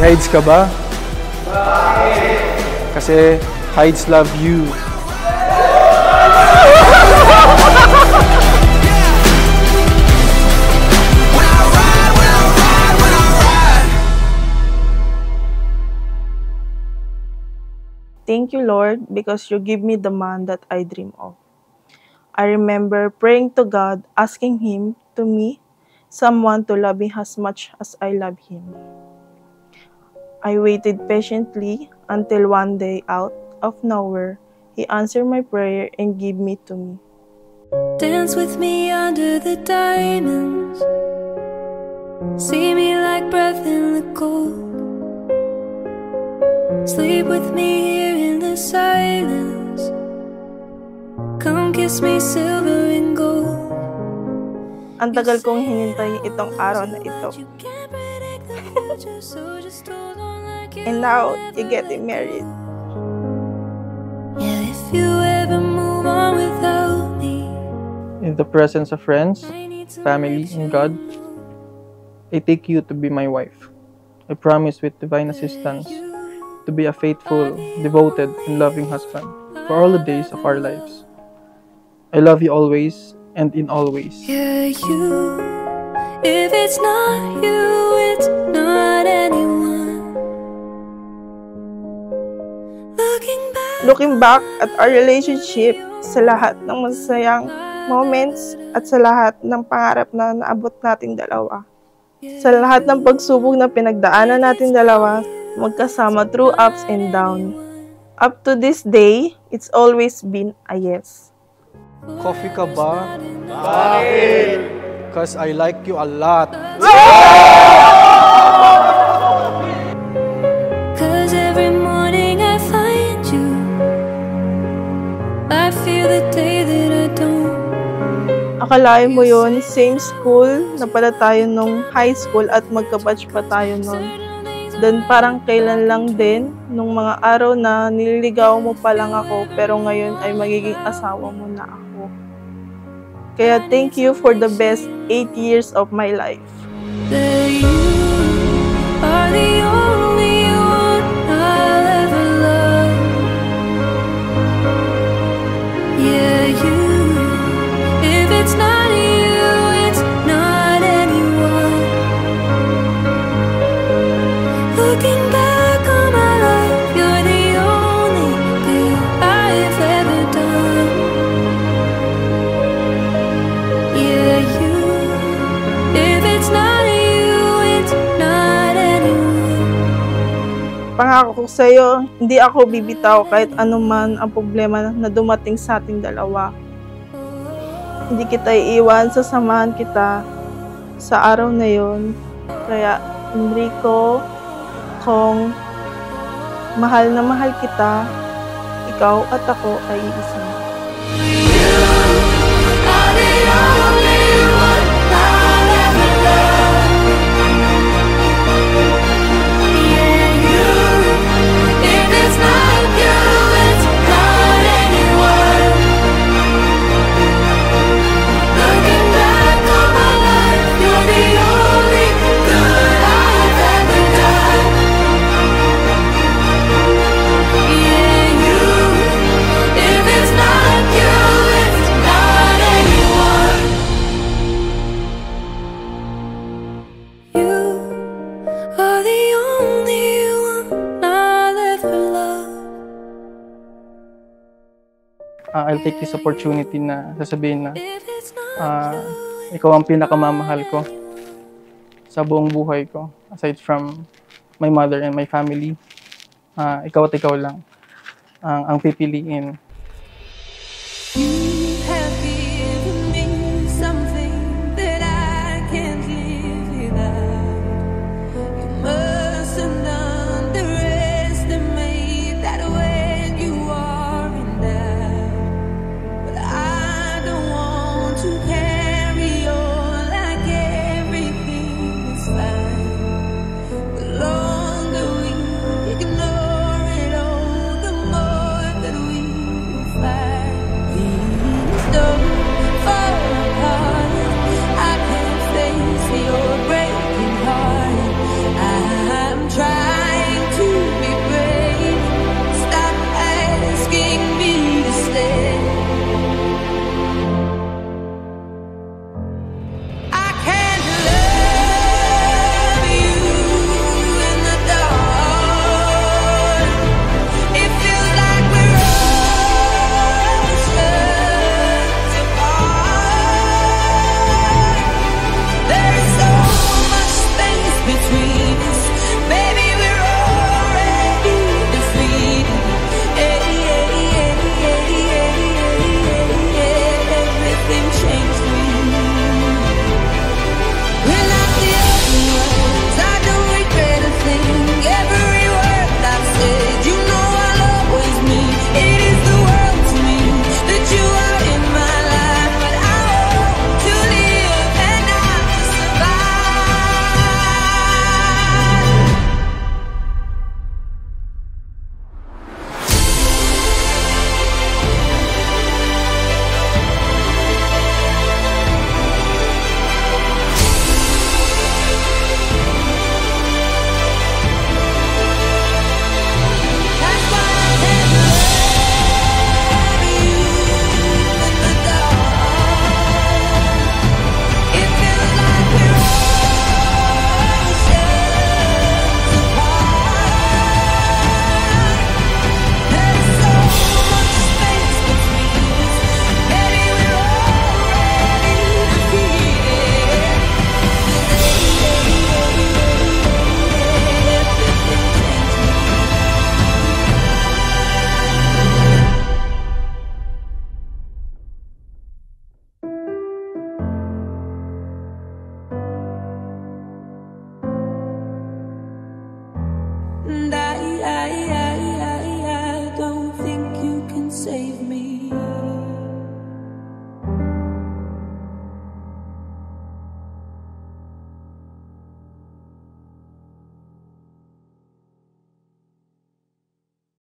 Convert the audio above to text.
Hides ka ba? Bakit? Kasi Hides love you. Thank you, Lord, because you give me the man that I dream of. I remember praying to God, asking Him to me, someone to love me as much as I love Him. I waited patiently until one day, out of nowhere, He answered my prayer and gave me to me. Dance with me under the diamonds. See me like breath in the cold. Sleep with me here in the silence. Come kiss me silver and gold. Ang tagal kong hinintay itong araw na ito. And now, you're getting married. Yeah, if you ever move on without me. In the presence of friends, family, and God, I take you to be my wife. I promise with divine assistance to be a faithful, devoted, and loving husband for all the days of our lives. I love you always and in all ways. Yeah, you. If it's not you, it's not anyone. Looking back at our relationship, sa lahat ng masasayang moments at sa lahat ng pangarap na naabot nating dalawa. Sa lahat ng pagsubok na pinagdaanan natin dalawa, magkasama through ups and downs. Up to this day, it's always been a yes. Coffee ka ba? Bakit? Because I like you a lot. Cause every morning I find you. I feel the day that I don't. Akalain mo yun, same school na pala tayo nung high school at magkabatch pa tayo nun. Then parang kailan lang din, nung mga araw na nililigaw mo pa lang ako, pero ngayon ay magiging asawa mo na ako. Kaya thank you for the best 8 years of my life. That you are the only one I'll ever love. Yeah, you. If it's not you, it's not anyone. Looking back on my life, you're the only thing I've ever done. Yeah, you. If it's not you, it's not anyone. Pangako ko sa'yo, hindi ako bibitaw kahit anuman ang problema na dumating sa ating dalawa. Hindi kita iiwan, sasamahan kita sa araw na yon. Kaya, Enrico, kung mahal na mahal kita, ikaw at ako ay iisa. I'll take this opportunity na sasabihin na ikaw ang pinakamamahal ko sa buong buhay ko. Aside from my mother and my family, ikaw at ikaw lang ang pipiliin